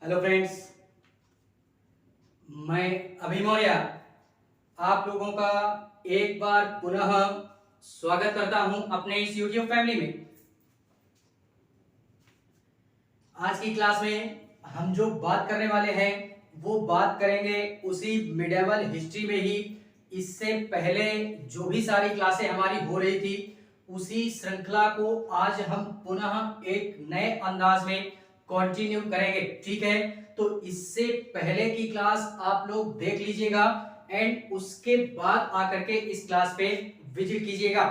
Hello friends, मैं अभी मौर्य आप लोगों का एक बार पुनः स्वागत करता हूं अपने इस YouTube फैमिली में। आज की क्लास में हम जो बात करने वाले हैं वो बात करेंगे उसी मिडिवल हिस्ट्री में ही इससे पहले जो भी सारी क्लासें हमारी हो रही थी उसी श्रृंखला को आज हम पुनः एक नए अंदाज में कंटिन्यू करेंगे। ठीक है, तो इससे पहले की क्लास आप लोग देख लीजिएगा एंड उसके बाद आकर के इस क्लास पे विजिट कीजिएगा।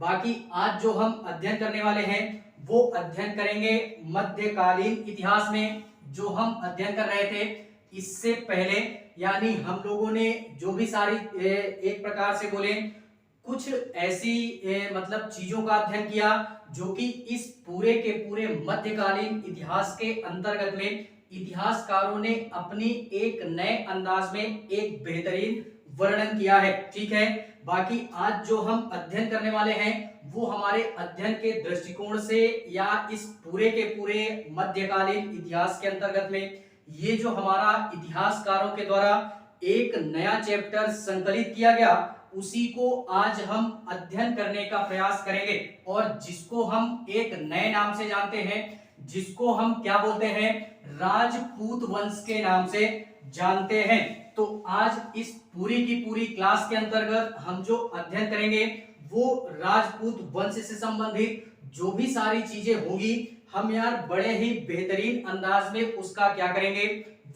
बाकी आज जो हम अध्ययन करने वाले हैं वो अध्ययन करेंगे मध्यकालीन इतिहास में। जो हम अध्ययन कर रहे थे इससे पहले, यानी हम लोगों ने जो भी सारी एक प्रकार से बोले कुछ ऐसी मतलब चीजों का अध्ययन किया जो कि इस पूरे के पूरे मध्यकालीन इतिहास के अंतर्गत में इतिहासकारों ने अपनी एक नए अंदाज में एक बेहतरीन वर्णन किया है। ठीक है, बाकी आज जो हम अध्ययन करने वाले हैं वो हमारे अध्ययन के दृष्टिकोण से या इस पूरे के पूरे मध्यकालीन इतिहास के अंतर्गत में ये जो हमारा इतिहासकारों के द्वारा एक नया चैप्टर संकलित किया गया उसी को आज हम अध्ययन करने का प्रयास करेंगे और जिसको हम एक नए नाम से जानते हैं, जिसको हम क्या बोलते हैं, राजपूत वंश के नाम से जानते हैं। तो आज इस पूरी की पूरी क्लास के अंतर्गत हम जो अध्ययन करेंगे वो राजपूत वंश से संबंधित जो भी सारी चीजें होगी हम यार बड़े ही बेहतरीन अंदाज में उसका क्या करेंगे,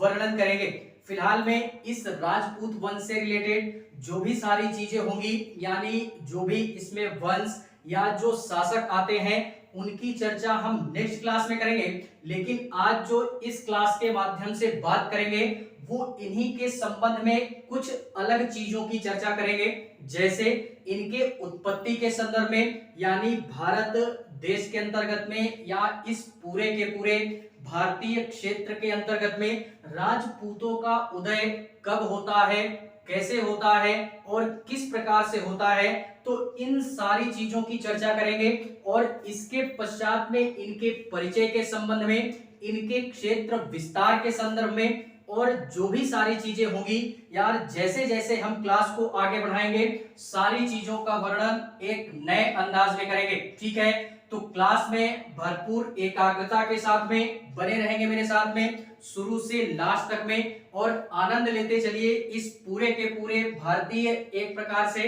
वर्णन करेंगे। फिलहाल में इस राजपूत वंश से रिलेटेड जो भी सारी चीजें होंगी, यानी जो भी इसमें वंश या जो शासक आते हैं उनकी चर्चा हम नेक्स्ट क्लास में करेंगे। लेकिन आज जो इस क्लास के माध्यम से बात करेंगे वो इन्हीं के संबंध में कुछ अलग चीजों की चर्चा करेंगे, जैसे इनके उत्पत्ति के संदर्भ में, यानी भारत देश के अंतर्गत में या इस पूरे के पूरे भारतीय क्षेत्र के अंतर्गत में राजपूतों का उदय कब होता है, कैसे होता है और किस प्रकार से होता है। तो इन सारी चीजों की चर्चा करेंगे और इसके पश्चात में इनके परिचय के संबंध में, इनके क्षेत्र विस्तार के संदर्भ में और जो भी सारी चीजें होंगी यार, जैसे जैसे हम क्लास को आगे बढ़ाएंगे सारी चीजों का वर्णन एक नए अंदाज में करेंगे। ठीक है, तो क्लास में भरपूर एकाग्रता के साथ में बने रहेंगे मेरे साथ में शुरू से लास्ट तक में और आनंद लेते चलिए इस पूरे के पूरे भारतीय एक प्रकार से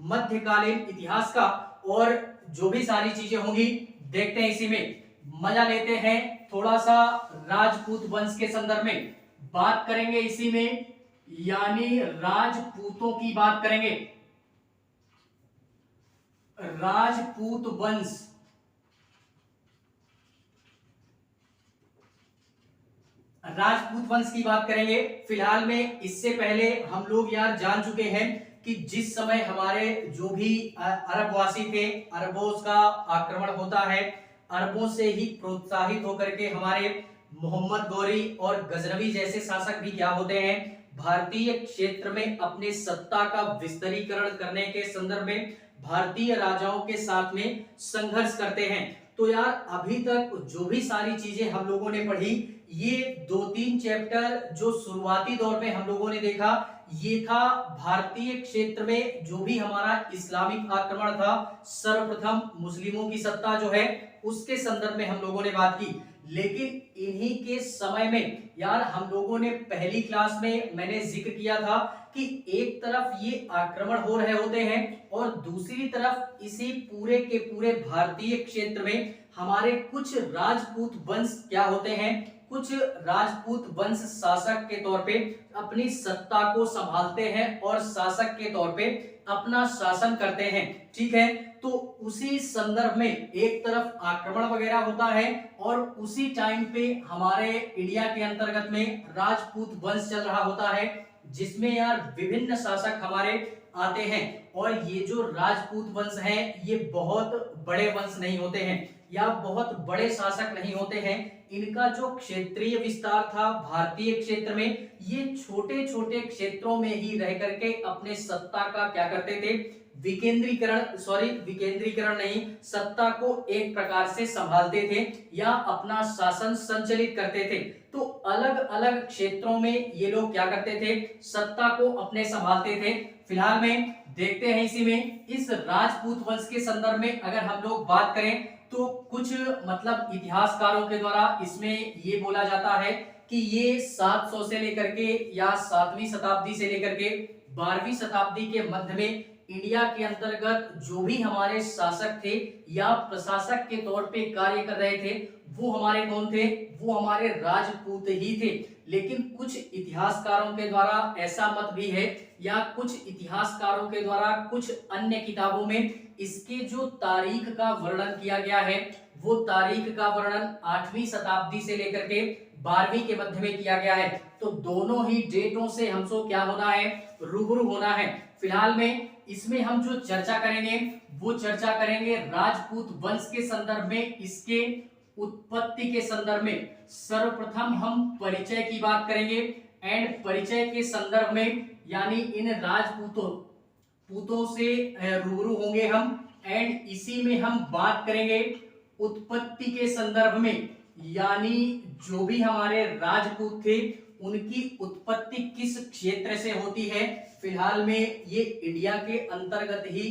मध्यकालीन इतिहास का। और जो भी सारी चीजें होंगी देखते हैं, इसी में मजा लेते हैं। थोड़ा सा राजपूत वंश के संदर्भ में बात करेंगे, इसी में यानी राजपूतों की बात करेंगे। राजपूत वंश, राजपूत वंश की बात करेंगे। फिलहाल में इससे पहले हम लोग यार जान चुके हैं कि जिस समय हमारे जो भी अरबवासी थे, अरबों का आक्रमण होता है, अरबों से ही प्रोत्साहित होकर के हमारे मोहम्मद गौरी और गजनवी जैसे शासक भी क्या होते हैं, भारतीय क्षेत्र में अपने सत्ता का विस्तारीकरण करने के संदर्भ में भारतीय राजाओं के साथ में संघर्ष करते हैं। तो यार अभी तक जो भी सारी चीजें हम लोगों ने पढ़ी, ये 2-3 चैप्टर जो शुरुआती दौर में हम लोगों ने देखा ये था भारतीय क्षेत्र में जो भी हमारा इस्लामिक आक्रमण था, सर्वप्रथम मुस्लिमों की सत्ता जो है उसके संदर्भ में हम लोगों ने बात की। लेकिन इन्हीं के समय में यार हम लोगों ने पहली क्लास में मैंने जिक्र किया था कि एक तरफ ये आक्रमण हो रहे होते हैं और दूसरी तरफ इसी पूरे के पूरे भारतीय क्षेत्र में हमारे कुछ राजपूत वंश क्या होते हैं, कुछ राजपूत वंश शासक के तौर पे अपनी सत्ता को संभालते हैं और शासक के तौर पे अपना शासन करते हैं। ठीक है, तो उसी संदर्भ में एक तरफ आक्रमण वगैरह होता है और उसी टाइम पे हमारे इंडिया के अंतर्गत में राजपूत वंश चल रहा होता है, जिसमें यार विभिन्न शासक हमारे आते हैं। और ये जो राजपूत वंश हैं ये बहुत बड़े वंश नहीं होते हैं या बहुत बड़े शासक नहीं होते हैं। इनका जो क्षेत्रीय विस्तार था भारतीय क्षेत्र में, ये छोटे छोटे क्षेत्रों में ही रह करके अपने सत्ता का क्या करते थे, विकेंद्रीकरण नहीं, सत्ता को एक प्रकार से संभालते थे या अपना शासन संचालित करते थे। तो अलग अलग क्षेत्रों में ये लोग क्या करते थे, सत्ता को अपने संभालते थे। फिलहाल में देखते हैं इसी में इस राजपूत वंश के संदर्भ में अगर हम लोग बात करें तो कुछ मतलब इतिहासकारों के द्वारा इसमें ये बोला जाता है कि ये 700 से लेकर के या 7वीं शताब्दी से लेकर के 12वीं शताब्दी के मध्य में इंडिया के अंतर्गत जो भी हमारे शासक थे या प्रशासक के तौर पे कार्य कर रहे थे वो हमारे कौन थे, वो हमारे राजपूत ही थे। लेकिन कुछ इतिहासकारों के द्वारा ऐसा मत भी है या कुछ इतिहासकारों के द्वारा कुछ अन्य किताबों में इसके जो तारीख का वर्णन किया गया है वो तारीख का वर्णन 8वीं शताब्दी से लेकर के 12वीं के मध्य में किया गया है। तो दोनों ही डेटों से हमको क्या होना है, रूबरू होना है। फिलहाल में इसमें हम जो चर्चा करेंगे वो चर्चा करेंगे राजपूत वंश के संदर्भ में, इसके उत्पत्ति के संदर्भ में। सर्वप्रथम हम परिचय की बात करेंगे एंड परिचय के संदर्भ में यानी इन राजपूतों से रूबरू होंगे हम एंड इसी में हम बात करेंगे उत्पत्ति के संदर्भ में, यानी जो भी हमारे राजपूत थे उनकी उत्पत्ति किस क्षेत्र से होती है। फिलहाल में ये इंडिया के अंतर्गत ही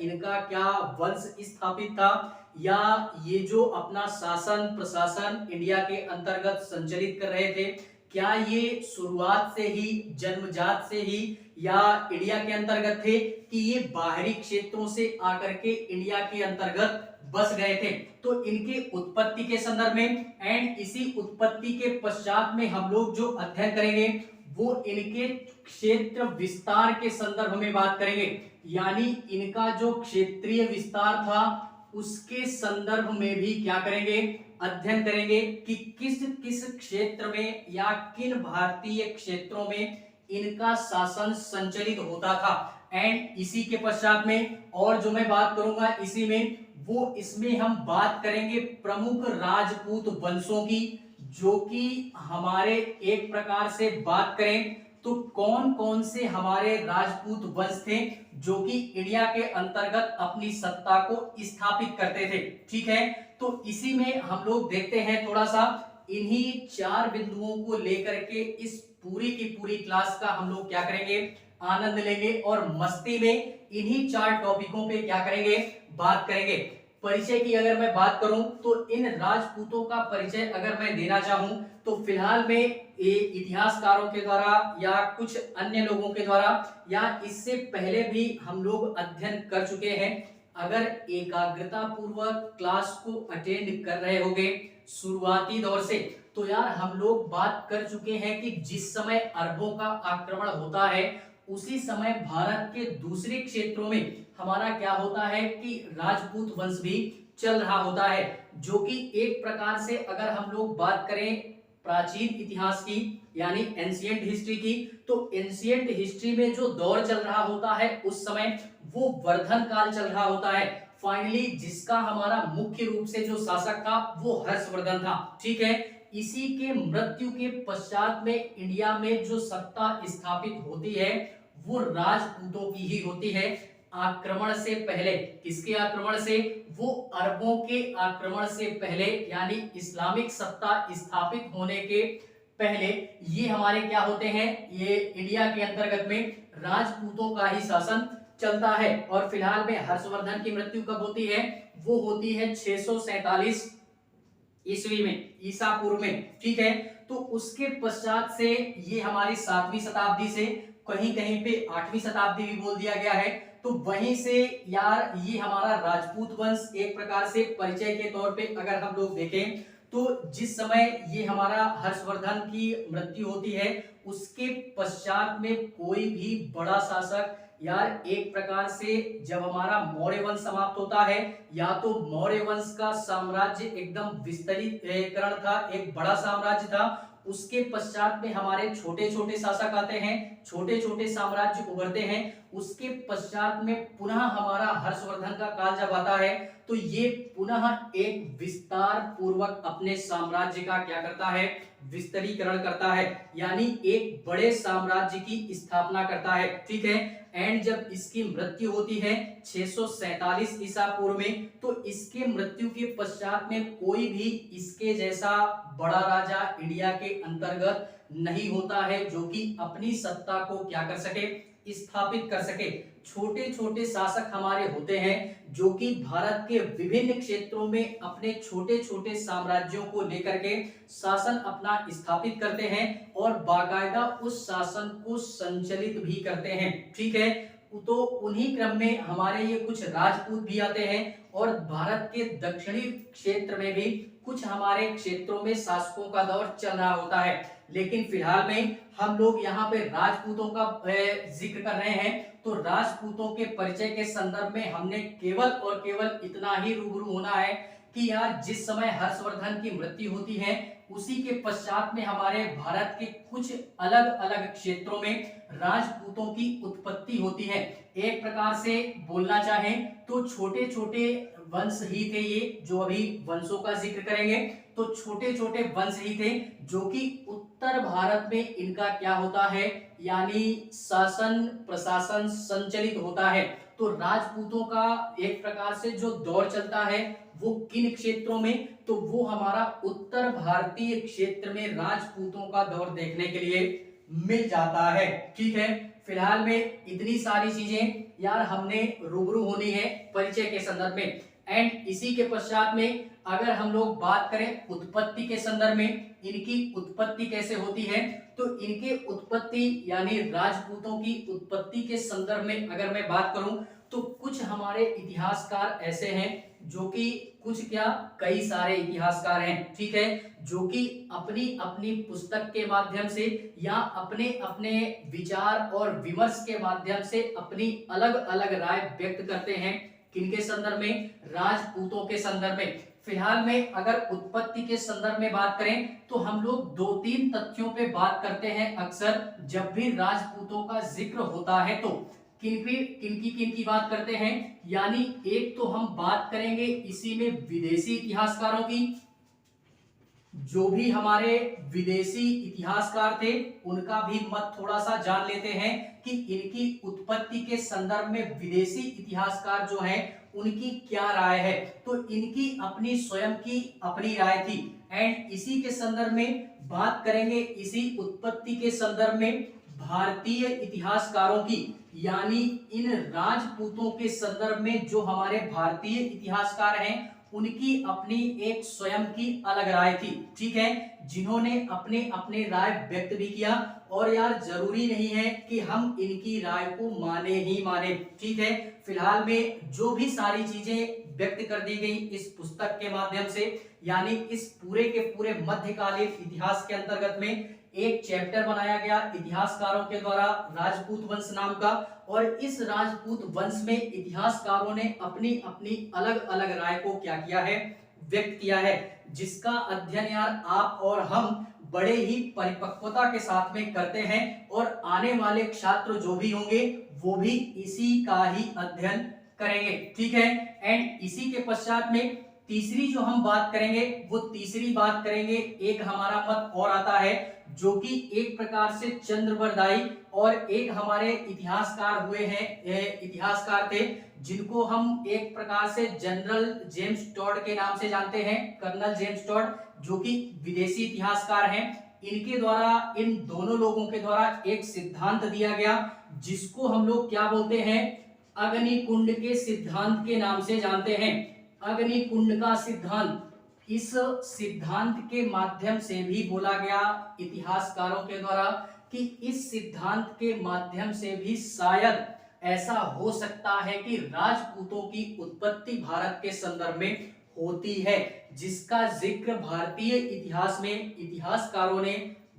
इनका क्या वंश स्थापित था या ये जो अपना शासन प्रशासन इंडिया के अंतर्गत संचालित कर रहे थे, क्या ये शुरुआत से ही जन्मजात से ही या इंडिया के अंतर्गत थे कि ये बाहरी क्षेत्रों से आकर के इंडिया के अंतर्गत बस गए थे। तो इनके उत्पत्ति के संदर्भ में एंड इसी उत्पत्ति के पश्चात में हम लोग जो अध्ययन करेंगे वो इनके क्षेत्र विस्तार के संदर्भ में बात करेंगे, यानी इनका जो क्षेत्रीय विस्तार था उसके संदर्भ में भी क्या करेंगे, अध्ययन करेंगे कि किस किस क्षेत्र में या किन भारतीय क्षेत्रों में इनका शासन संचालित होता था। एंड इसी के पश्चात में और जो मैं बात करूंगा इसी में वो इसमें हम बात करेंगे प्रमुख राजपूत वंशों की, जो कि हमारे एक प्रकार से बात करें तो कौन कौन से हमारे राजपूत वंश थे जो कि इंडिया के अंतर्गत अपनी सत्ता को स्थापित करते थे। ठीक है, तो इसी में हम लोग देखते हैं थोड़ा सा इन्हीं 4 बिंदुओं को लेकर के इस पूरी की पूरी क्लास का हम लोग क्या करेंगे, आनंद लेंगे और मस्ती में इन्हीं 4 टॉपिकों पे क्या करेंगे, बात करेंगे। परिचय की अगर मैं बात करूं तो इन राजपूतों का परिचय अगर मैं देना चाहूं तो फिलहाल में ये इतिहासकारों के द्वारा या कुछ अन्य लोगों के द्वारा या इससे पहले भी हम लोग अध्ययन कर चुके हैं। अगर एकाग्रता पूर्वक क्लास को अटेंड कर रहे होंगे शुरुआती दौर से तो यार हम लोग बात कर चुके हैं कि जिस समय अरबों का आक्रमण होता है उसी समय भारत के दूसरे क्षेत्रों में हमारा क्या होता है कि राजपूत वंश भी चल रहा होता है, जो कि एक प्रकार से अगर हम लोग बात करें प्राचीन इतिहास की यानी एंशिएंट हिस्ट्री की, तो एंशिएंट हिस्ट्री में जो दौर चल रहा होता है उस समय वो वर्धन काल चल रहा होता है। फाइनली जिसका हमारा मुख्य रूप से जो शासक था वो हर्षवर्धन था। ठीक है, इसी के मृत्यु के पश्चात में इंडिया में जो सत्ता स्थापित होती है वो राजपूतों की ही होती है। आक्रमण से पहले, किसके आक्रमण से, वो अरबों के आक्रमण से पहले यानी इस्लामिक सत्ता स्थापित होने के पहले ये हमारे क्या होते हैं, ये इंडिया के अंतर्गत में राजपूतों का ही शासन चलता है। और फिलहाल में हर्षवर्धन की मृत्यु कब होती है, वो होती है 647 ईस्वी में, ईसा पूर्व में। ठीक है, तो उसके पश्चात से ये हमारी 7वीं शताब्दी से कहीं कहीं पे 8वीं शताब्दी भी बोल दिया गया है, तो वहीं से यार ये हमारा राजपूत वंश एक प्रकार से परिचय के तौर पे अगर हम लोग देखें तो जिस समय ये हमारा हर्षवर्धन की मृत्यु होती है उसके पश्चात में कोई भी बड़ा शासक यार एक प्रकार से जब हमारा मौर्य वंश समाप्त होता है या तो मौर्य वंश का साम्राज्य एकदम विस्तारीकरण था, एक बड़ा साम्राज्य था, उसके पश्चात में हमारे छोटे छोटे शासक आते हैं, छोटे छोटे साम्राज्य उभरते हैं, उसके पश्चात में पुनः हमारा हर्षवर्धन का काल जब आता है तो ये पुनः एक विस्तार पूर्वक अपने साम्राज्य का क्या करता है, विस्तारीकरण करता है, यानी एक बड़े साम्राज्य की स्थापना करता है। ठीक है। एंड जब इसकी मृत्यु होती है 647 ईसा पूर्व में, तो इसके मृत्यु के पश्चात में कोई भी इसके जैसा बड़ा राजा इंडिया के अंतर्गत नहीं होता है जो कि अपनी सत्ता को क्या कर सके, स्थापित कर सके। छोटे छोटे शासक हमारे होते हैं जो कि भारत के विभिन्न क्षेत्रों में अपने छोटे छोटे साम्राज्यों को लेकर के शासन अपना स्थापित करते हैं और बाकायदा उस शासन को संचालित भी करते हैं। ठीक है। तो उन्हीं क्रम में हमारे ये कुछ राजपूत भी आते हैं और भारत के दक्षिणी क्षेत्र में भी कुछ हमारे क्षेत्रों में शासकों का दौर चल रहा होता है। लेकिन फिलहाल में हम लोग यहाँ पे राजपूतों का जिक्र कर रहे हैं, तो राजपूतों के परिचय के संदर्भ में हमने केवल और केवल इतना ही रूबरू होना है कि यार जिस समय हर्षवर्धन की मृत्यु होती है उसी के पश्चात में हमारे भारत के कुछ अलग अलग क्षेत्रों में राजपूतों की उत्पत्ति होती है। एक प्रकार से बोलना चाहें तो छोटे छोटे वंश ही थे ये, जो अभी वंशों का जिक्र करेंगे तो छोटे छोटे वंश ही थे जो कि उत्तर भारत में इनका क्या होता है, यानी शासन प्रशासन संचालित होता है। तो राजपूतों का एक प्रकार से जो दौर चलता है वो किन क्षेत्रों में, तो वो हमारा उत्तर भारतीय क्षेत्र में राजपूतों का दौर देखने के लिए मिल जाता है। ठीक है। फिलहाल में इतनी सारी चीजें यार हमने रूबरू होनी है परिचय के संदर्भ में। एंड इसी के पश्चात में अगर हम लोग बात करें उत्पत्ति के संदर्भ में, इनकी उत्पत्ति कैसे होती है, तो इनके उत्पत्ति यानी राजपूतों की उत्पत्ति के संदर्भ में अगर मैं बात करूं तो कुछ हमारे इतिहासकार ऐसे हैं जो कि कुछ क्या कई सारे इतिहासकार हैं। ठीक है। जो कि अपनी अपनी पुस्तक के माध्यम से या अपने अपने विचार और विमर्श के माध्यम से अपनी अलग अलग राय व्यक्त करते हैं। किनके संदर्भ में, राजपूतों के संदर्भ में। फिलहाल में अगर उत्पत्ति के संदर्भ में बात करें तो हम लोग दो तीन तथ्यों पे बात करते हैं अक्सर जब भी राजपूतों का जिक्र होता है। तो किनकी बात करते हैं, यानी एक तो हम बात करेंगे इसी में विदेशी इतिहासकारों की। जो भी हमारे विदेशी इतिहासकार थे उनका भी मत थोड़ा सा जान लेते हैं कि इनकी उत्पत्ति के संदर्भ में विदेशी इतिहासकार जो हैं उनकी क्या राय है। तो इनकी अपनी स्वयं की अपनी राय थी। एंड इसी के संदर्भ में बात करेंगे इसी उत्पत्ति के संदर्भ में भारतीय इतिहासकारों की, यानी इन राजपूतों के संदर्भ में जो हमारे भारतीय इतिहासकार हैं उनकी अपनी एक स्वयं की अलग राय थी। ठीक है। जिन्होंने अपने अपने राय व्यक्त भी किया और यार जरूरी नहीं है कि हम इनकी राय को माने ही माने। ठीक है। फिलहाल में जो भी सारी चीजें व्यक्त कर दी गई इस पुस्तक के माध्यम से, यानी इस पूरे के पूरे मध्यकालीन इतिहास के अंतर्गत में एक चैप्टर बनाया गया इतिहासकारों के द्वारा राजपूत वंश नाम का, और इस राजपूत वंश में इतिहासकारों ने अपनी अपनी अलग अलग राय को क्या किया है, व्यक्त किया है, जिसका अध्ययन यार आप और हम बड़े ही परिपक्वता के साथ में करते हैं और आने वाले छात्र जो भी होंगे वो भी इसी का ही अध्ययन करेंगे। ठीक है। एंड इसी के पश्चात में तीसरी जो हम बात करेंगे वो तीसरी बात करेंगे, एक हमारा मत और आता है जो कि एक प्रकार से चंद्रवरदायी और एक हमारे इतिहासकार हुए हैं, इतिहासकार थे जिनको हम एक प्रकार से जनरल जेम्स टॉड के नाम से जानते हैं, कर्नल जेम्स टॉड, जो कि विदेशी इतिहासकार हैं। इनके द्वारा, इन दोनों लोगों के द्वारा एक सिद्धांत दिया गया जिसको हम लोग क्या बोलते हैं, अग्निकुंड के सिद्धांत के नाम से जानते हैं। अग्निकुंड का सिद्धांत, इस सिद्धांत के माध्यम से भी बोला गया इतिहासकारों के द्वारा कि इस सिद्धांत के माध्यम से भी शायद ऐसा हो सकता है कि राजपूतों की उत्पत्ति भारत के संदर्भ में होती है, जिसका जिक्र भारतीय इतिहास में इतिहासकारों ने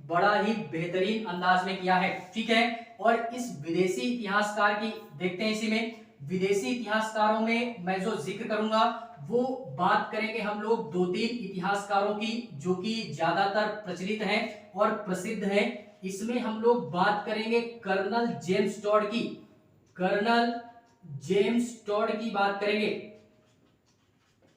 बड़ा ही बेहतरीन अंदाज में किया है। ठीक है। और इस विदेशी इतिहासकार की देखते हैं, इसी में विदेशी इतिहासकारों में मैं जो जिक्र करूंगा वो बात करेंगे हम लोग दो तीन इतिहासकारों की जो कि ज्यादातर प्रचलित हैं और प्रसिद्ध हैं। इसमें हम लोग बात करेंगे कर्नल जेम्स टॉड की। कर्नल जेम्स टॉड की बात करेंगे,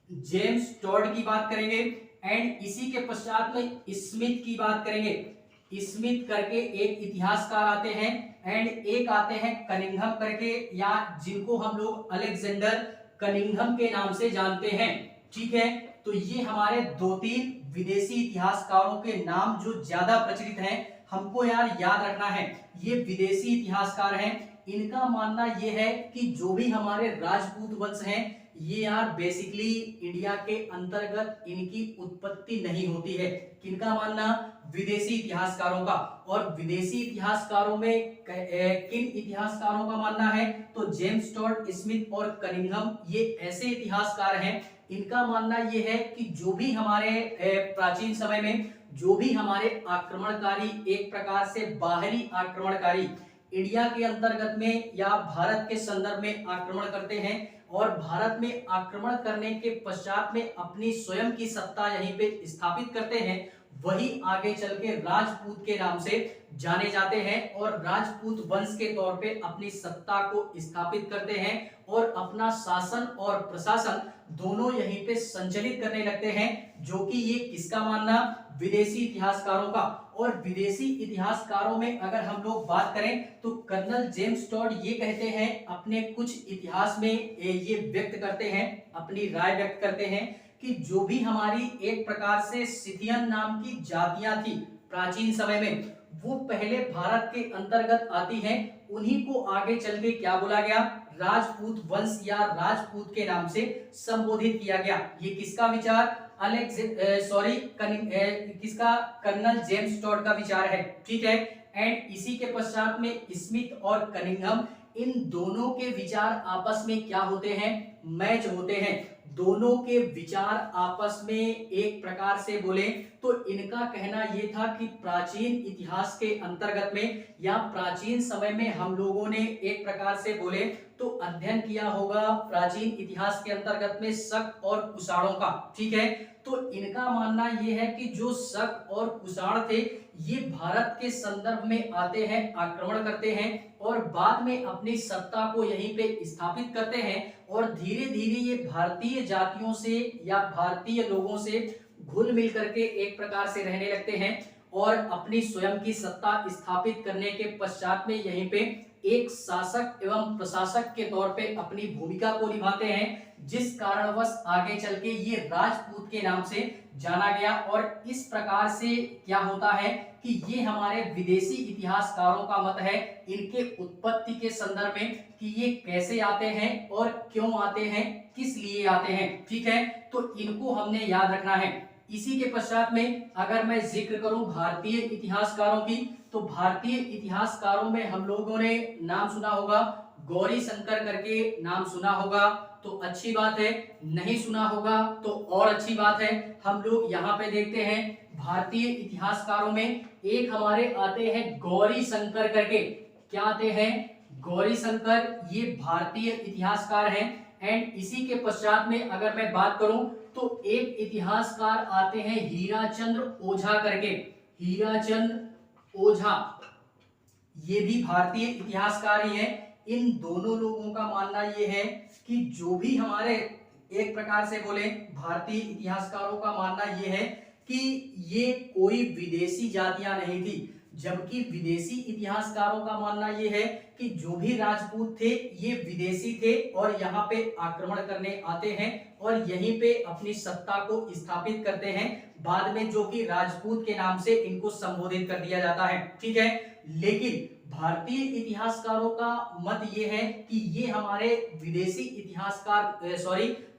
जेम्स टॉड की बात करेंगे। एंड इसी के पश्चात में स्मिथ की बात करेंगे। स्मिथ करके एक इतिहासकार आते हैं एंड एक आते हैं कनिंघम करके, या जिनको हम लोग अलेक्जेंडर कनिंघम के नाम से जानते हैं। ठीक है, तो ये हमारे 2-3 विदेशी इतिहासकारों के नाम जो ज्यादा प्रचलित हैं, हमको यार याद रखना है। ये विदेशी इतिहासकार हैं। इनका मानना ये है कि जो भी हमारे राजपूत वंश हैं, ये यार बेसिकली इंडिया के अंतर्गत इनकी उत्पत्ति नहीं होती है। किनका मानना? विदेशी इतिहासकारों का। और विदेशी इतिहासकारों में किन इतिहासकारों का मानना है? तो जेम्स टॉड, स्मिथ और कनिंघम, ये ऐसे इतिहासकार हैं, इनका मानना ये है कि जो भी हमारे प्राचीन समय में जो भी हमारे आक्रमणकारी, एक प्रकार से बाहरी आक्रमणकारी इंडिया के अंतर्गत में या भारत के संदर्भ में आक्रमण करते हैं और भारत में आक्रमण करने के पश्चात में अपनी स्वयं की सत्ता यहीं पे स्थापित करते हैं, वही आगे चल के राजपूत के नाम से जाने जाते हैं और राजपूत वंश के तौर पे अपनी सत्ता को स्थापित करते हैं और अपना शासन और प्रशासन दोनों यहीं पे संचालित करने लगते हैं। जो कि ये किसका मानना? विदेशी इतिहासकारों का। और विदेशी इतिहासकारों में अगर हम लोग बात करें तो कर्नल जेम्स टॉड ये कहते हैं, अपने कुछ इतिहास में ये व्यक्त करते हैं, अपनी राय व्यक्त करते हैं कि जो भी हमारी एक प्रकार से सिथियन नाम की जातियां थी प्राचीन समय में, वो पहले भारत के अंतर्गत आती हैं। उन्हीं को आगे चल के क्या बोला गया? राजपूत वंश या राजपूत के नाम से संबोधित किया गया। ये किसका विचार? किसका? कर्नल जेम्स टॉड का विचार है। ठीक है, एंड इसी के पश्चात में स्मिथ और कनिंघम, इन दोनों के विचार आपस में क्या होते हैं? मैच होते हैं। दोनों के विचार आपस में एक प्रकार से बोले तो इनका कहना यह था कि प्राचीन इतिहास के अंतर्गत में या प्राचीन समय में हम लोगों ने एक प्रकार से बोले तो अध्ययन किया होगा प्राचीन इतिहास के अंतर्गत में शक और कुषाणों का। ठीक है, तो इनका मानना यह है कि जो शक और कुषाण थे, ये भारत के संदर्भ में आते हैं, आक्रमण करते हैं और बाद में अपनी सत्ता को यहीं पे स्थापित करते हैं और धीरे धीरे ये भारतीय जातियों से या भारतीय लोगों से घुल मिल करके एक प्रकार से रहने लगते हैं और अपनी स्वयं की सत्ता स्थापित करने के पश्चात में यहीं पे एक शासक एवं प्रशासक के तौर पे अपनी भूमिका को निभाते हैं, जिस कारणवश आगे चल के ये राजपूत के नाम से जाना गया। और इस प्रकार से क्या होता है कि ये हमारे विदेशी इतिहासकारों का मत है इनके उत्पत्ति के संदर्भ में कि ये कैसे आते हैं और क्यों आते हैं, किस लिए आते हैं। ठीक है, तो इनको हमने याद रखना है। इसी के पश्चात में अगर मैं जिक्र करूं भारतीय इतिहासकारों की, तो भारतीय इतिहासकारों में हम लोगों ने नाम सुना होगा, गौरी शंकर करके नाम सुना होगा तो अच्छी बात है, नहीं सुना होगा तो और अच्छी बात है। हम लोग यहाँ पे देखते हैं भारतीय इतिहासकारों में एक हमारे आते हैं गौरी शंकर करके। क्या आते हैं? गौरी शंकर, ये भारतीय इतिहासकार हैं। एंड इसी के पश्चात में अगर मैं बात करूं तो एक इतिहासकार आते हैं हीराचंद्र ओझा करके। हीराचंद्र ओझा, ये भी भारतीय इतिहासकार ही हैं। इन दोनों लोगों का मानना ये है कि जो भी हमारे एक प्रकार से बोले भारतीय इतिहासकारों का मानना ये है कि ये कोई विदेशी जातियां नहीं थी, जबकि विदेशी इतिहासकारों का मानना ये है कि जो भी राजपूत थे ये विदेशी थे और यहाँ पे आक्रमण करने आते हैं और यहीं पे अपनी सत्ता को स्थापित करते हैं। बाद में जो कि राजपूत के नाम से इनको संबोधित कर दिया जाता है। ठीक है, लेकिन भारतीय इतिहासकारों का मत ये है कि ये हमारे विदेशी इतिहासकार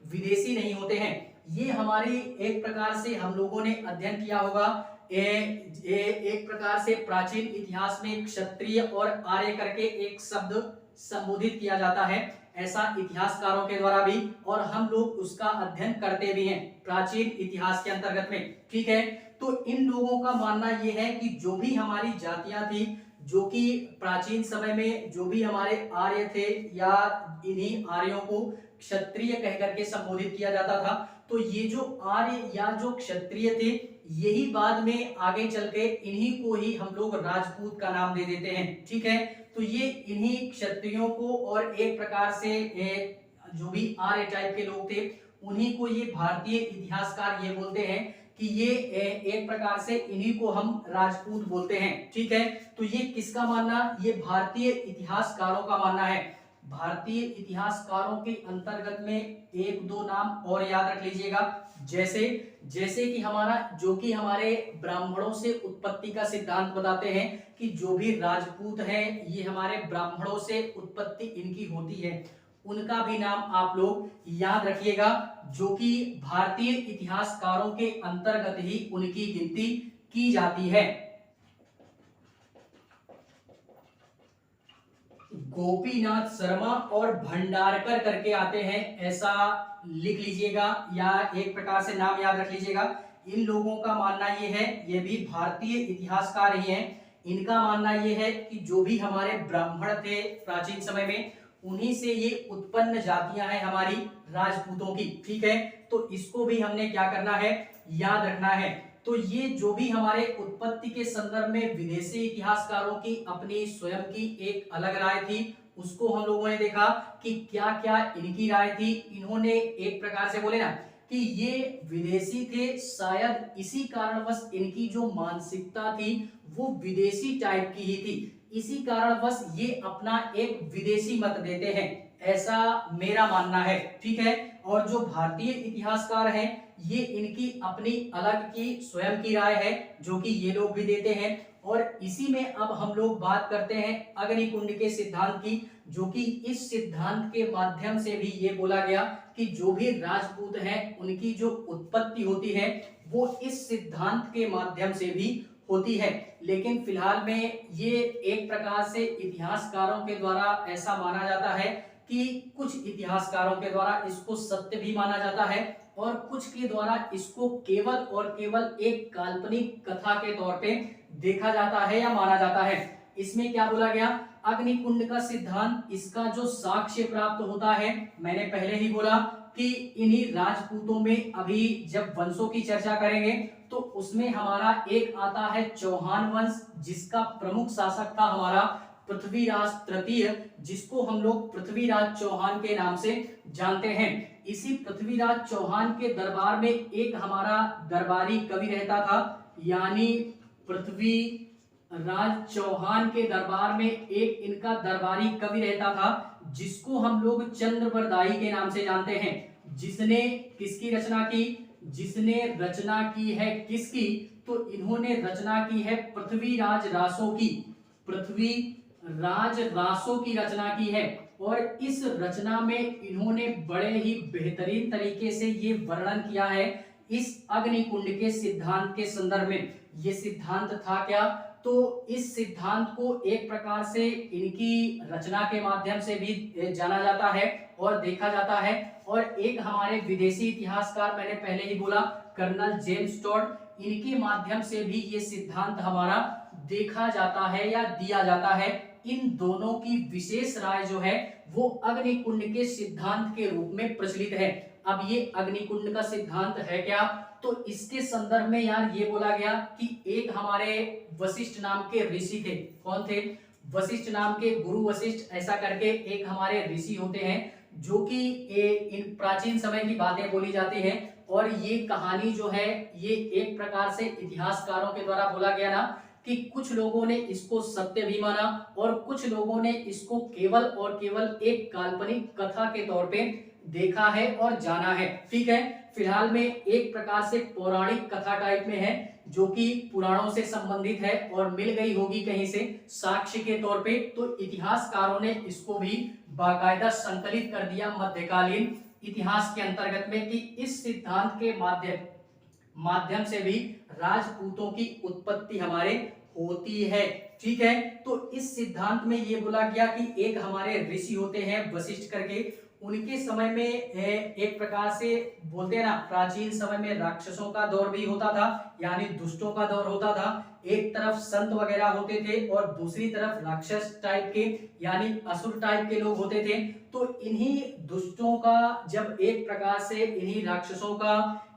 विदेशी नहीं होते हैं। ये हमारी एक प्रकार से हम लोगों ने अध्ययन किया होगा एक प्रकार से प्राचीन इतिहास में क्षत्रिय और आर्य करके एक शब्द संबोधित किया जाता है, ऐसा इतिहासकारों के द्वारा भी, और हम लोग उसका अध्ययन करते भी हैं प्राचीन इतिहास के अंतर्गत में। ठीक है, तो इन लोगों का मानना यह है कि जो भी हमारी जातियां थी, जो कि प्राचीन समय में जो भी हमारे आर्य थे या इन्हीं आर्यों को क्षत्रिय कह करके संबोधित किया जाता था, तो ये जो आर्य या जो क्षत्रिय थे यही बाद में आगे चल के इन्हीं को ही हम लोग राजपूत का नाम दे देते हैं। ठीक है, तो ये इन्हीं क्षत्रियों को और एक प्रकार से जो भी आर्य टाइप के लोग थे उन्हीं को ये भारतीय इतिहासकार ये बोलते हैं कि ये एक प्रकार से इन्हीं को हम राजपूत बोलते हैं। ठीक है, तो ये किसका मानना, ये भारतीय इतिहासकारों का मानना है। भारतीय इतिहासकारों के अंतर्गत में एक दो नाम और याद रख लीजिएगा, जैसे जैसे कि हमारा जो कि हमारे ब्राह्मणों से उत्पत्ति का सिद्धांत बताते हैं कि जो भी राजपूत हैं ये हमारे ब्राह्मणों से उत्पत्ति इनकी होती है, उनका भी नाम आप लोग याद रखिएगा, जो कि भारतीय इतिहासकारों के अंतर्गत ही उनकी गिनती की जाती है। गोपीनाथ शर्मा और भंडारकर करके आते हैं, ऐसा लिख लीजिएगा या एक प्रकार से नाम याद रख लीजिएगा। इन लोगों का मानना ये है, ये भी भारतीय इतिहासकार ही हैं, इनका मानना ये है कि जो भी हमारे ब्राह्मण थे प्राचीन समय में उन्हीं से ये उत्पन्न जातियां हैं हमारी राजपूतों की। ठीक है, तो इसको भी हमने क्या करना है, याद रखना है। तो ये जो भी हमारे उत्पत्ति के संदर्भ में विदेशी इतिहासकारों की अपनी स्वयं की एक अलग राय थी, उसको हम लोगों ने देखा कि क्या क्या इनकी राय थी। इन्होंने एक प्रकार से बोले ना कि ये विदेशी थे, शायद इसी कारणवश इनकी जो मानसिकता थी वो विदेशी टाइप की ही थी, इसी कारणवश ये अपना एक विदेशी मत देते हैं, ऐसा मेरा मानना है। ठीक है, और जो भारतीय इतिहासकार हैं ये इनकी अपनी अलग की स्वयं की राय है जो कि ये लोग भी देते हैं। और इसी में अब हम लोग बात करते हैं अग्निकुंड के सिद्धांत की, जो कि इस सिद्धांत के माध्यम से भी ये बोला गया कि जो भी राजपूत हैं उनकी जो उत्पत्ति होती है वो इस सिद्धांत के माध्यम से भी होती है। लेकिन फिलहाल में ये एक प्रकार से इतिहासकारों के द्वारा ऐसा माना जाता है कि कुछ इतिहासकारों के द्वारा इसको सत्य भी माना जाता है और कुछ के द्वारा इसको केवल और केवल एक काल्पनिक कथा के तौर पे देखा जाता है या माना जाता है। इसमें क्या बोला गया, अग्निकुंड का सिद्धांत, इसका जो साक्ष्य प्राप्त होता है, मैंने पहले ही बोला कि इन्हीं राजपूतों में अभी जब वंशों की चर्चा करेंगे तो उसमें हमारा एक आता है चौहान वंश, जिसका प्रमुख शासक था हमारा पृथ्वीराज तृतीय, जिसको हम लोग पृथ्वीराज चौहान के नाम से जानते हैं। इसी पृथ्वीराज चौहान के दरबार में एक हमारा दरबारी कवि रहता था, यानी पृथ्वीराज चौहान के दरबार में एक इनका दरबारी कवि रहता था, जिसको हम लोग चंद्रबरदाई के नाम से जानते हैं, जिसने किसकी रचना की, जिसने रचना की है किसकी, तो इन्होंने रचना की है पृथ्वीराज रासो की, पृथ्वीराज रासो की रचना की है। और इस रचना में इन्होंने बड़े ही बेहतरीन तरीके से ये वर्णन किया है इस अग्निकुंड के सिद्धांत के संदर्भ में। ये सिद्धांत था क्या, तो इस सिद्धांत को एक प्रकार से इनकी रचना के माध्यम से भी जाना जाता है और देखा जाता है। और एक हमारे विदेशी इतिहासकार, मैंने पहले ही बोला कर्नल जेम्स टॉड, इनके माध्यम से भी ये सिद्धांत हमारा देखा जाता है या दिया जाता है। इन दोनों की विशेष राय जो है वो अग्निकुंड के सिद्धांत के रूप में प्रचलित है। अब ये अग्निकुंड का सिद्धांत है क्या, तो इसके संदर्भ में यार ये बोला गया कि एक हमारे वशिष्ठ नाम के ऋषि थे। कौन थे, वशिष्ठ नाम के, गुरु वशिष्ठ ऐसा करके एक हमारे ऋषि होते हैं, जो कि इन प्राचीन समय की बातें बोली जाती हैं। और ये कहानी जो है ये एक प्रकार से इतिहासकारों के द्वारा बोला गया ना कि कुछ लोगों ने इसको सत्य भी माना और कुछ लोगों ने इसको केवल और केवल एक काल्पनिक कथा के तौर पे देखा है और जाना है। ठीक है, फिलहाल में एक प्रकार से पौराणिक कथा टाइप में है, जो कि पुराणों से संबंधित है और मिल गई होगी कहीं से साक्ष्य के तौर पे, तो इतिहासकारों ने इसको भी बाकायदा संकलित कर दिया मध्यकालीन इतिहास के अंतर्गत में कि इस सिद्धांत के माध्यम से भी राजपूतों की उत्पत्ति हमारे होती है। ठीक है, तो इस सिद्धांत में ये बोला गया कि एक हमारे ऋषि होते हैं वशिष्ठ करके, उनके समय में एक प्रकार से बोलते हैं ना, प्राचीन समय में राक्षसों का दौर भी होता था, यानी दुष्टों का दौर होता था। एक तरफ संत वगैरह होते थे और दूसरी तरफ राक्षस टाइप के यानी असुर टाइप के लोग होते थे। तो इन्हीं दुष्टों का जब एक प्रकार से इन्हीं राक्षसों का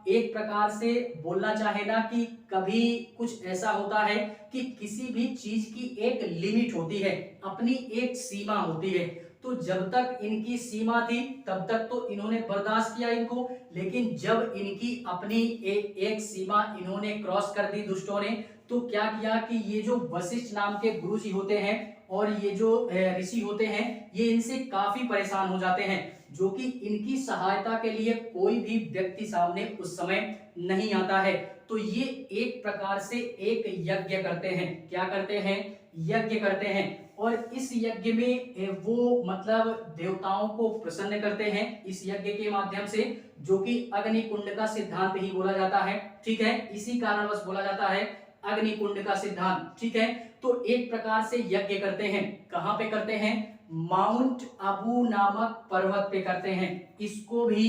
एक प्रकार से बोलना चाहे ना कि कभी कुछ ऐसा होता है कि किसी भी चीज की एक लिमिट होती है, अपनी एक सीमा होती है। तो जब तक इनकी सीमा थी तब तक तो इन्होंने बर्दाश्त किया इनको, लेकिन जब इनकी अपनी एक सीमा इन्होंने क्रॉस कर दी दुष्टों ने, तो क्या किया कि ये जो वशिष्ठ नाम के गुरु जी होते हैं और ये जो ऋषि होते हैं, ये इनसे काफी परेशान हो जाते हैं, जो कि इनकी सहायता के लिए कोई भी व्यक्ति सामने उस समय नहीं आता है। तो ये एक प्रकार से एक यज्ञ करते हैं। क्या करते हैं? यज्ञ करते हैं। और इस यज्ञ में वो मतलब देवताओं को प्रसन्न करते हैं इस यज्ञ के माध्यम से, जो कि अग्नि कुंड का सिद्धांत ही बोला जाता है। ठीक है, इसी कारणवश बोला जाता है अग्नि कुंड का सिद्धांत। ठीक है, तो एक प्रकार से यज्ञ करते हैं। कहां पे करते हैं? माउंट अबू नामक पर्वत पे करते हैं। इसको भी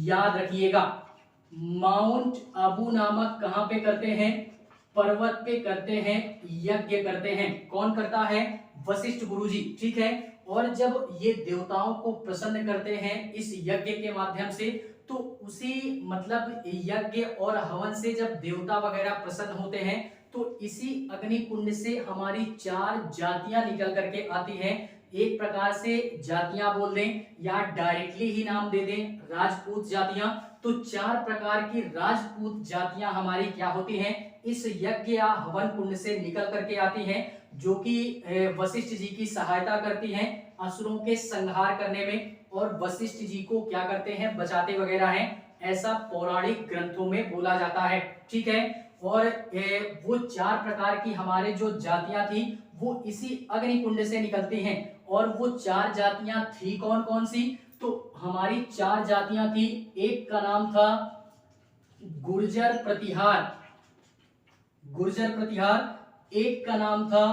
याद रखिएगा। माउंट अबू नामक कहां पे करते हैं? पर्वत पे करते हैं, यज्ञ करते हैं। कौन करता है? वशिष्ठ गुरुजी। ठीक है, और जब ये देवताओं को प्रसन्न करते हैं इस यज्ञ के माध्यम से, तो उसी मतलब यज्ञ और हवन से जब देवता वगैरह प्रसन्न होते हैं, तो इसी अग्नि कुंड से हमारी 4 जातियां निकल करके आती हैं। एक प्रकार से जातियां बोल दें या डायरेक्टली ही नाम दे दें, राजपूत जातियां। तो 4 प्रकार की राजपूत जातियां हमारी क्या होती हैं? इस यज्ञ या हवन कुंड से निकल करके आती हैं, जो कि वशिष्ठ जी की सहायता करती हैं असुरों के संहार करने में, और वशिष्ठ जी को क्या करते हैं? बचाते वगैरह हैं, ऐसा पौराणिक ग्रंथों में बोला जाता है। ठीक है, और वो 4 प्रकार की हमारे जो जातियां थी वो इसी अग्नि कुंड से निकलती हैं। और वो 4 जातियां थी कौन कौन सी? तो हमारी 4 जातियां थी। एक का नाम था गुर्जर प्रतिहार, गुर्जर प्रतिहार। एक का नाम था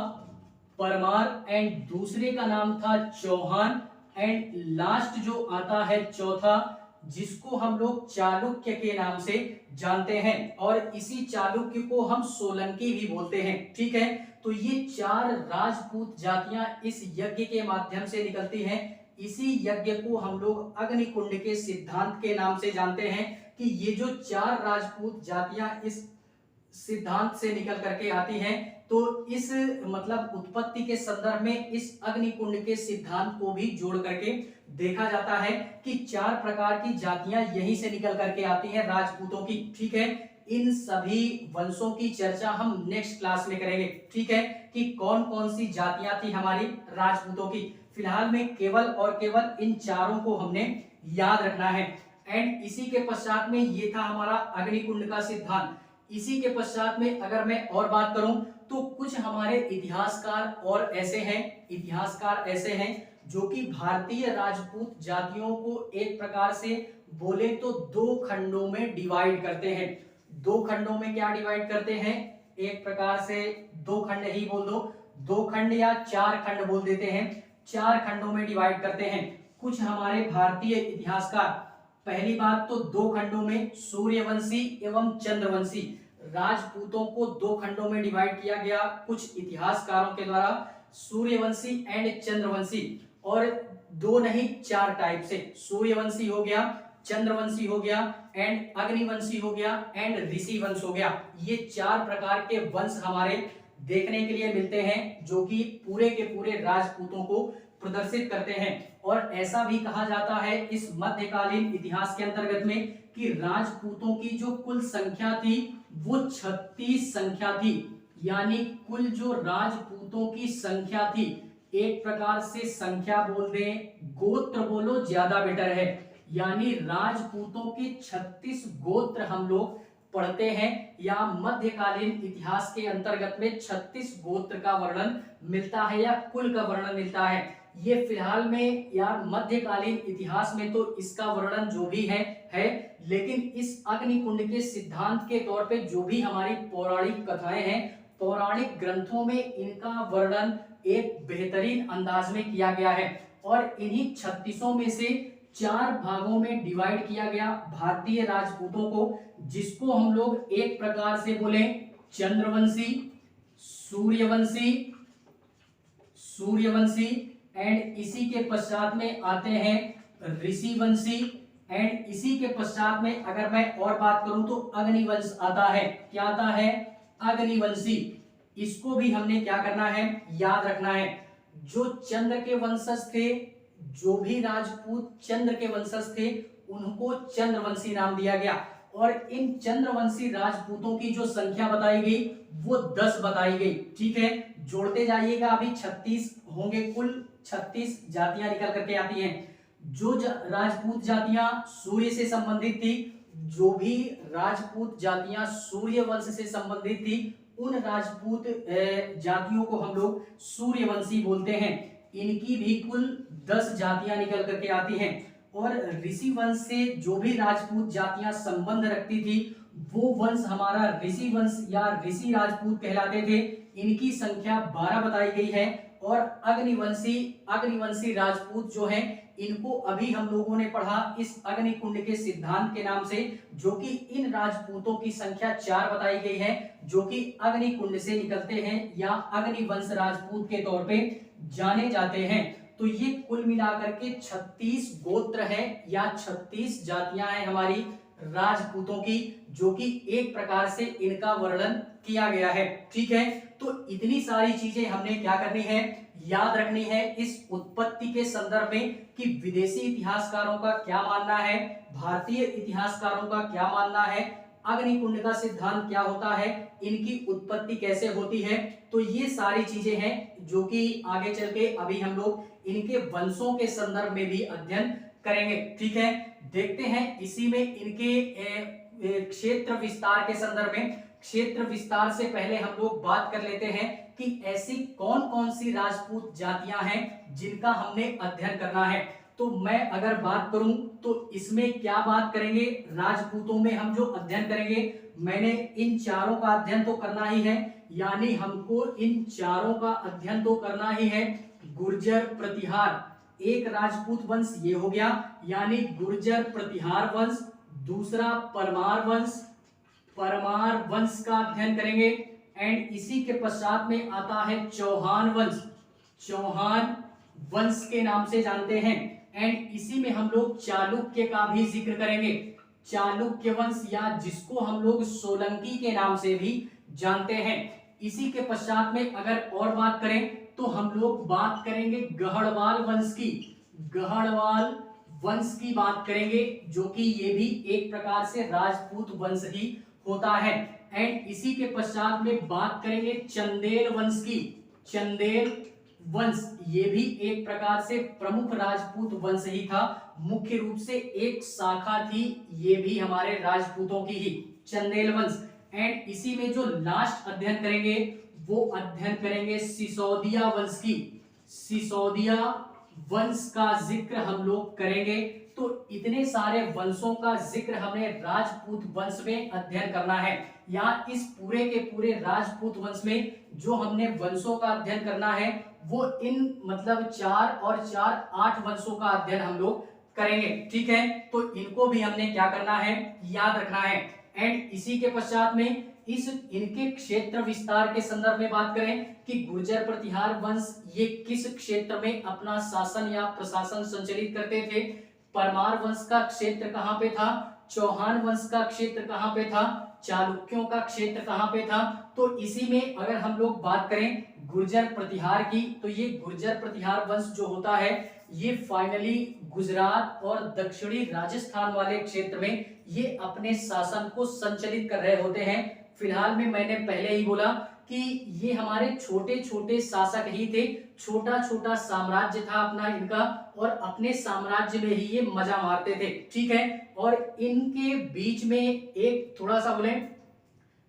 परमार, एंड दूसरे का नाम था चौहान, एंड लास्ट जो आता है चौथा, जिसको हम लोग चालुक्य के नाम से जानते हैं, और इसी चालुक्य को हम सोलंकी भी बोलते हैं। ठीक है, तो ये 4 राजपूत जातियां इस यज्ञ के माध्यम से निकलती हैं। इसी यज्ञ को हम लोग अग्नि कुंड के सिद्धांत के नाम से जानते हैं, कि ये जो 4 राजपूत जातियां इस सिद्धांत से निकल करके आती हैं। तो इस मतलब उत्पत्ति के संदर्भ में इस अग्नि कुंड के सिद्धांत को भी जोड़ करके देखा जाता है कि 4 प्रकार की जातियां यहीं से निकल करके आती हैं राजपूतों की। ठीक है, इन सभी वंशों की चर्चा हम नेक्स्ट क्लास में करेंगे। ठीक है, कि कौन कौन सी जातियां थी हमारी राजपूतों की। फिलहाल में केवल और केवल इन चारों को हमने याद रखना है। एंड इसी के पश्चात में ये था हमारा अग्निकुंड का सिद्धांत। इसी के पश्चात में अगर मैं और बात करूं, तो कुछ हमारे इतिहासकार और ऐसे हैं, इतिहासकार ऐसे हैं जो कि भारतीय राजपूत जातियों को एक प्रकार से बोले तो 2 खंडों में डिवाइड करते हैं। 2 खंडों में क्या डिवाइड करते हैं? एक प्रकार से 2 खंड ही बोल दो, 2 खंड या 4 खंड बोल देते हैं। 4 खंडों में डिवाइड करते हैं कुछ हमारे भारतीय इतिहासकार। पहली बात तो 2 खंडों में सूर्यवंशी एवं चंद्रवंशी राजपूतों को 2 खंडों में डिवाइड किया गया कुछ इतिहासकारों के द्वारा, सूर्यवंशी एंड चंद्रवंशी। और 2 नहीं 4 टाइप से, सूर्यवंशी हो गया, चंद्रवंशी हो गया, एंड अग्निवंशी हो गया, एंड ऋषि वंश हो गया। ये 4 प्रकार के वंश हमारे देखने के लिए मिलते हैं, जो कि पूरे के पूरे राजपूतों को प्रदर्शित करते हैं। और ऐसा भी कहा जाता है इस मध्यकालीन इतिहास के अंतर्गत में कि राजपूतों की जो कुल संख्या थी वो 36 संख्या थी। यानी कुल जो राजपूतों की संख्या थी, एक प्रकार से संख्या बोल दें, गोत्र बोलो ज्यादा बेटर है, यानी राजपूतों के 36 गोत्र हम लोग पढ़ते हैं, या मध्यकालीन इतिहास के अंतर्गत में 36 गोत्र का वर्णन मिलता है या कुल का वर्णन मिलता है। ये फिलहाल में या मध्यकालीन इतिहास में तो इसका वर्णन जो भी है, लेकिन इस अग्निकुंड के सिद्धांत के तौर पे जो भी हमारी पौराणिक कथाएं हैं, पौराणिक ग्रंथों में इनका वर्णन एक बेहतरीन अंदाज में किया गया है। और इन्हीं 36 में से 4 भागों में डिवाइड किया गया भारतीय राजपूतों को, जिसको हम लोग एक प्रकार से बोले चंद्रवंशी, सूर्यवंशी, सूर्यवंशी, एंड इसी के पश्चात में आते हैं ऋषिवंशी, एंड इसी के पश्चात में अगर मैं और बात करूं तो अग्निवंश आता है। क्या आता है? अग्निवंशी। इसको भी हमने क्या करना है? याद रखना है। जो चंद्र के वंशज थे, जो भी राजपूत चंद्र के वंशज थे, उनको चंद्रवंशी नाम दिया गया। और इन चंद्रवंशी राजपूतों की जो संख्या बताई गई वो 10 बताई गई। ठीक है, जोड़ते जाइएगा, अभी 36 होंगे, कुल 36 जातियां निकल करके आती हैं। जो राजपूत जातियां सूर्य से संबंधित थी, जो भी राजपूत जातियां सूर्य वंश से संबंधित थी, उन राजपूत जातियों को हम लोग सूर्यवंशी बोलते हैं। इनकी भी कुल 10 जातियां निकल करके आती हैं। और ऋषि वंश से जो भी राजपूत जातियां संबंध रखती थी, वो वंश हमारा ऋषि वंश या ऋषि राजपूत कहलाते थे। इनकी संख्या 12 बताई गई है। और अग्निवंशी राजपूत जो हैं, इनको अभी हम लोगों ने पढ़ा इस अग्निकुंड के सिद्धांत के नाम से, जो कि इन राजपूतों की संख्या 4 बताई गई है, जो कि अग्निकुंड से निकलते हैं या अग्निवंश राजपूत के तौर पे जाने जाते हैं। तो ये कुल मिलाकर के 36 गोत्र है या 36 जातियां हैं हमारी राजपूतों की, जो कि एक प्रकार से इनका वर्णन किया गया है। ठीक है, तो इतनी सारी चीजें हमने क्या करनी है? याद रखनी है इस उत्पत्ति के संदर्भ में कि विदेशी इतिहासकारों का क्या मानना है, भारतीय इतिहासकारों का क्या मानना है, अग्निकुंड का सिद्धांत क्या होता है, इनकी उत्पत्ति कैसे होती है। तो ये सारी चीजें हैं जो कि आगे चल के अभी हम लोग इनके वंशों के संदर्भ में भी अध्ययन करेंगे। ठीक है, देखते हैं इसी में इनके क्षेत्र विस्तार के संदर्भ में। क्षेत्र विस्तार से पहले हम लोग बात कर लेते हैं कि ऐसी कौन कौन सी राजपूत जातियां हैं जिनका हमने अध्ययन करना है। तो मैं अगर बात करूं तो इसमें क्या बात करेंगे? राजपूतों में हम जो अध्ययन करेंगे, मैंने इन चारों का अध्ययन तो करना ही है, यानी हमको इन चारों का अध्ययन तो करना ही है। गुर्जर प्रतिहार एक राजपूत वंश ये हो गया, यानी गुर्जर प्रतिहार वंश। दूसरा परमार वंश, परमार वंश का अध्ययन करेंगे। एंड इसी के पश्चात में आता है चौहान वंश, चौहान वंश के नाम से जानते हैं। एंड इसी में हम लोग चालुक्य का भी जिक्र करेंगे, चालुक्य वंश या जिसको हम लोग सोलंकी के नाम से भी जानते हैं। इसी के पश्चात में अगर और बात करें तो हम लोग बात करेंगे गहड़वाल वंश की, गहड़वाल वंश की बात करेंगे, जो कि ये भी एक प्रकार से राजपूत वंश ही होता है। एंड इसी के पश्चात में बात करेंगे चंदेल वंश की, चंदेल वंश ये भी एक प्रकार से प्रमुख राजपूत वंश ही था, मुख्य रूप से एक शाखा थी ये भी हमारे राजपूतों की ही, चंदेल वंश। एंड इसी में जो लास्ट अध्ययन करेंगे वो अध्ययन करेंगे सिसोदिया वंश की, सिसोदिया वंश का जिक्र हम लोग करेंगे। तो इतने सारे वंशों का जिक्र हमें राजपूत वंश में अध्ययन करना है। यहाँ इस पूरे के पूरे राजपूत वंश में जो हमने वंशों का अध्ययन करना है वो इन मतलब 4 और 4 8 वंशों का अध्ययन हम लोग करेंगे। ठीक है, तो इनको भी हमने क्या करना है? याद रखना है। एंड इसी के पश्चात में इस इनके क्षेत्र विस्तार के संदर्भ में बात करें कि गुर्जर प्रतिहार वंश ये किस क्षेत्र में अपना शासन या प्रशासन संचालित करते थे, परमार वंश का क्षेत्र कहां पे था, चौहान वंश का क्षेत्र कहां पे था, चालुक्यों का क्षेत्र कहां पे था। तो इसी में अगर हम लोग बात करें गुर्जर प्रतिहार की, तो ये गुर्जर प्रतिहार वंश जो होता है ये फाइनली गुजरात और दक्षिणी राजस्थान वाले क्षेत्र में ये अपने शासन को संचालित कर रहे होते हैं। फिलहाल में मैंने पहले ही बोला कि ये हमारे छोटे छोटे शासक ही थे, छोटा छोटा साम्राज्य था अपना इनका, और अपने साम्राज्य में ही ये मजा मारते थे। ठीक है, और इनके बीच में एक थोड़ा सा बोले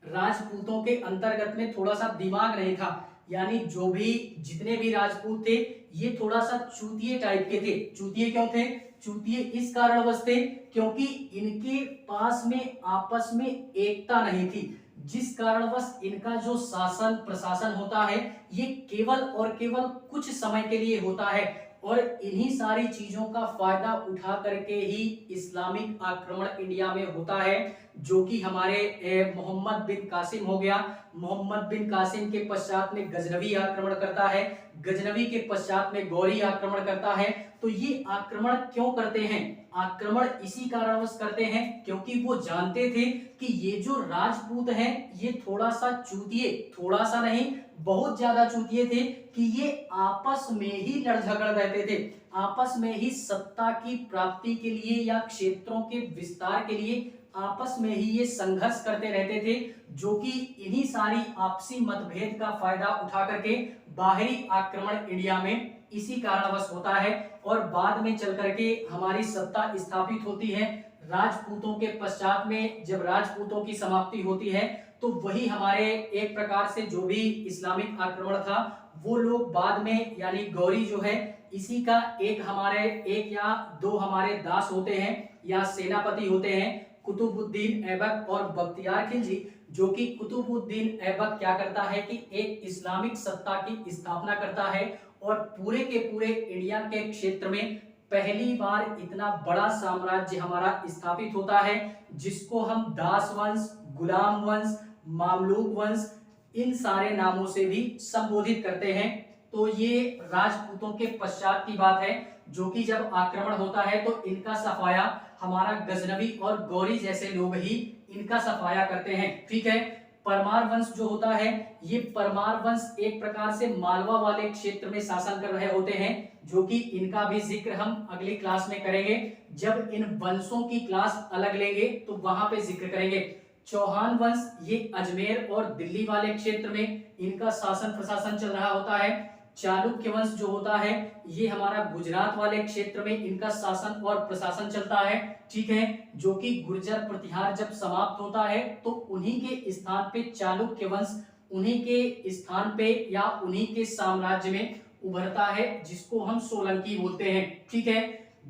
राजपूतों के अंतर्गत में थोड़ा सा दिमाग नहीं था, यानी जो भी जितने भी राजपूत थे ये थोड़ा सा चूतिए टाइप के थे। चूतिए क्यों थे? चूतिए इस कारणवश थे क्योंकि इनके पास में आपस में एकता नहीं थी, जिस कारणवश इनका जो शासन प्रशासन होता है ये केवल और केवल कुछ समय के लिए होता है, और इन्हीं सारी चीजों का फायदा उठा करके ही इस्लामिक आक्रमण इंडिया में होता है, जो कि हमारे मोहम्मद बिन कासिम हो गया। मोहम्मद बिन कासिम के पश्चात में गजनवी आक्रमण करता है, गजनवी के पश्चात में गौरी आक्रमण करता है। तो ये आक्रमण क्यों करते हैं? आक्रमण इसी कारणवश करते हैं क्योंकि वो जानते थे कि ये जो राजपूत हैं ये थोड़ा सा चूतिए, थोड़ा सा नहीं बहुत ज्यादा चूतिए थे कि ये आपस में ही लड़ झगड़ रहते थे, आपस में ही सत्ता की प्राप्ति के लिए या क्षेत्रों के विस्तार के लिए आपस में ही ये संघर्ष करते रहते थे, जो कि इन्हीं सारी आपसी मतभेद का फायदा उठा करके बाहरी आक्रमण इंडिया में इसी कारणवश होता है। और बाद में चल करके हमारी सत्ता स्थापित होती है। राजपूतों के पश्चात में जब राजपूतों की समाप्ति होती है तो वही हमारे एक प्रकार से जो भी इस्लामिक आक्रमण था वो लोग बाद में, यानी गौरी जो है इसी का एक या दो हमारे दास होते हैं या सेनापति होते हैं, कुतुबुद्दीन ऐबक और बख्तियार खिलजी। जो कि कुतुबुद्दीन ऐबक क्या करता है कि एक इस्लामिक सत्ता की स्थापना करता है और पूरे के पूरे इंडिया के क्षेत्र में पहली बार इतना बड़ा साम्राज्य हमारा स्थापित होता है, जिसको हम दास वंश, गुलाम वंश, मामलूक वंश इन सारे नामों से भी संबोधित करते हैं। तो ये राजपूतों के पश्चात की बात है, जो कि जब आक्रमण होता है तो इनका सफाया हमारा गजनवी और गौरी जैसे लोग ही इनका सफाया करते हैं। ठीक है। परमार वंश जो होता है, ये परमार वंश एक प्रकार से मालवा वाले क्षेत्र में शासन कर रहे होते हैं, जो कि इनका भी जिक्र हम अगली क्लास में करेंगे। जब इन वंशों की क्लास अलग लेंगे तो वहां पे जिक्र करेंगे। चौहान वंश ये अजमेर और दिल्ली वाले क्षेत्र में इनका शासन प्रशासन चल रहा होता है। चालुक्य वंश जो होता है ये हमारा गुजरात वाले क्षेत्र में इनका शासन और प्रशासन चलता है। ठीक है। जो कि गुर्जर प्रतिहार जब समाप्त होता है तो उन्हीं के स्थान पे चालुक्य वंश उन्हीं के स्थान पे या उन्हीं के साम्राज्य में उभरता है, जिसको हम सोलंकी बोलते हैं। ठीक है।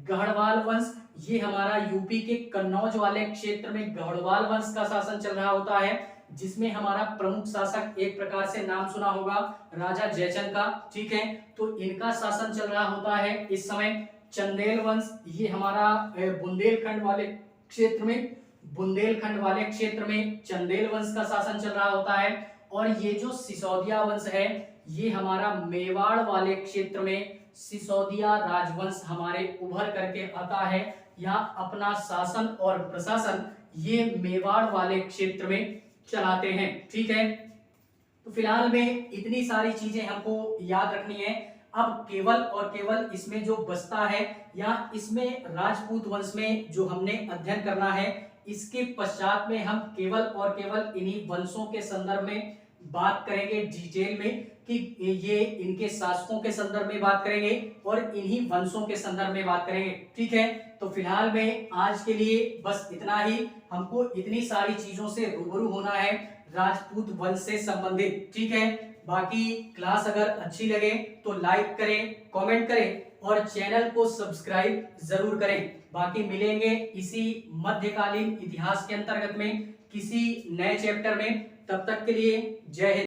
गढ़वाल वंश ये हमारा यूपी के कन्नौज वाले क्षेत्र में गढ़वाल वंश का शासन चल रहा होता है, जिसमें हमारा प्रमुख शासक एक प्रकार से नाम सुना होगा राजा जयचंद का। ठीक है। तो इनका शासन चल रहा होता है इस समय। चंदेल वंश ये हमारा बुंदेलखंड वाले क्षेत्र में चंदेल वंश का शासन चल रहा होता है। और ये जो सिसोदिया वंश है ये हमारा मेवाड़ वाले क्षेत्र में सिसोदिया राजवंश हमारे उभर करके आता है। यहाँ अपना शासन और प्रशासन ये मेवाड़ वाले क्षेत्र में चलाते हैं। ठीक है। तो फिलहाल में इतनी सारी चीजें हमको याद रखनी है। अब केवल और केवल इसमें जो बचता है या इसमें राजपूत वंश में जो हमने अध्ययन करना है, इसके पश्चात में हम केवल और केवल इन्हीं वंशों के संदर्भ में बात करेंगे डिटेल में कि ये इनके शासकों के संदर्भ में बात करेंगे और इन्हीं वंशों के संदर्भ में बात करेंगे। ठीक है। तो फिलहाल में आज के लिए बस इतना ही। हमको इतनी सारी चीजों से रूबरू होना है राजपूत वंश से संबंधित। ठीक है। बाकी क्लास अगर अच्छी लगे तो लाइक करें, कमेंट करें और चैनल को सब्सक्राइब जरूर करें। बाकी मिलेंगे इसी मध्यकालीन इतिहास के अंतर्गत में किसी नए चैप्टर में। तब तक के लिए जय हिंद।